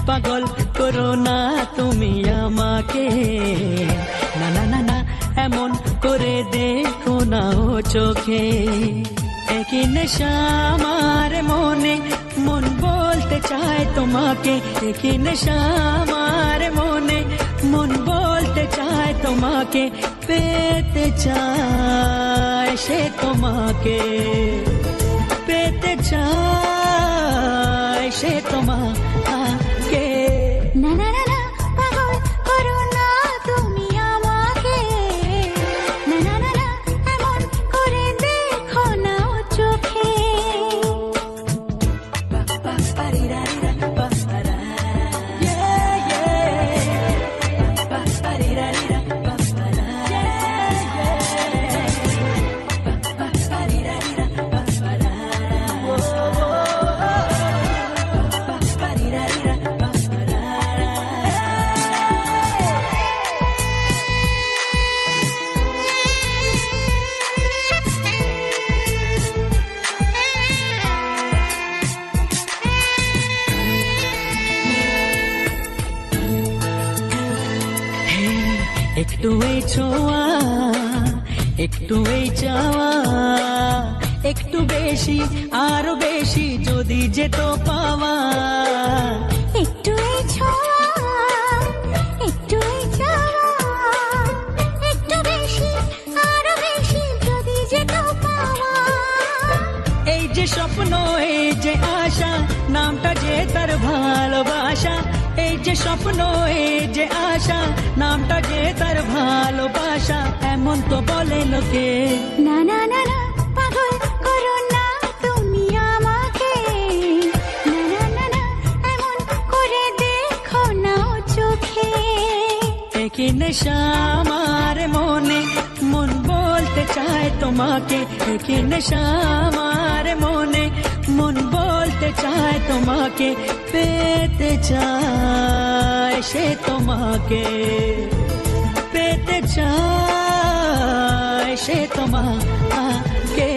পাগল করো না তুমি আমাকে, না না না না এমন করে দেখো না ও চোখে। একই নেশা আমার মনে, মন বলতে চায় তোমাকে। একই নেশা আমার মনে, মন বলতে চায় তোমাকে। পেতে চায় সে তোমাকে, পেতে চায় সে তোমাকে। না না না না পাগল করো না তুমি আমাকে, না না না না এমন করে দেখো না ও চোখে। একটু এই ছোঁয়া, একটু এই চাওয়া, একটু বেশি আরো বেশি যদি যেত পাওয়া। একটু এই ছোঁয়া, একটু এই চাওয়া, একটু বেশি আরো বেশি যদি যেত পাওয়া। এই যে স্বপ্ন, এই যে আশা, নামটা যে তার ভালোবাসা। এই যে স্বপ্ন, এই যে আশা, নামটা যে তার ভালোবাসা। এমন তো বলে লোকে। না না না না পাগল করো না তুমি আমাকে, না না না না এমন করে দেখো না ও চোখে। একই নেশা আমার মনে, মন বলতে চায় তোমাকে। একই নেশা আমার মনে, মন বলতে চায় তোমাকে। পেতে চায় সে তোমাকে, পেতে চায় সে তোমাকে।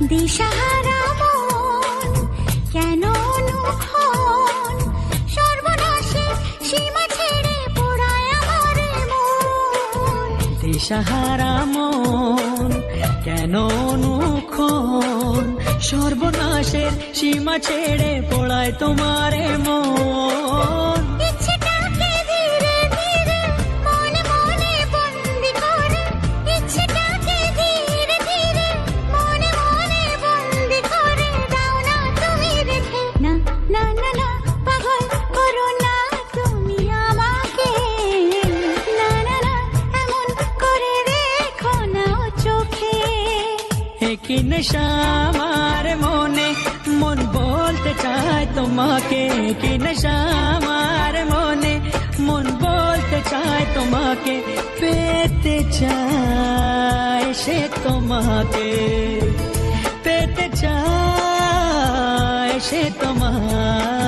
দিশাহারা মন কেন অনুক্ষণ, সর্বনাশে সীমা ছেড়ে পোড়ায় আমার মন। দিশাহারা মন কেন অনুক্ষণ, সর্বনাশের সীমা ছেড়ে পড়ায় তোমারে মন। ইচ্ছেটাকে ধীরে ধীরে মনে মনে বন্দি করে, ইচ্ছেটাকে ধীরে ধীরে মনে মনে বন্দি করে দাও না তুমি রেখে। না না না না পাগল করো না তুমি আমাকে, না না না এমন করে দেখো না ও চোখে। একই নেশা আমার মনে, মন বলতে চায় তোমাকে। একই নেশা আমার মনে, মন বলতে চায় তোমাকে। পেতে চায় সে তোমাকে, পেতে চায় সে তোমাকে।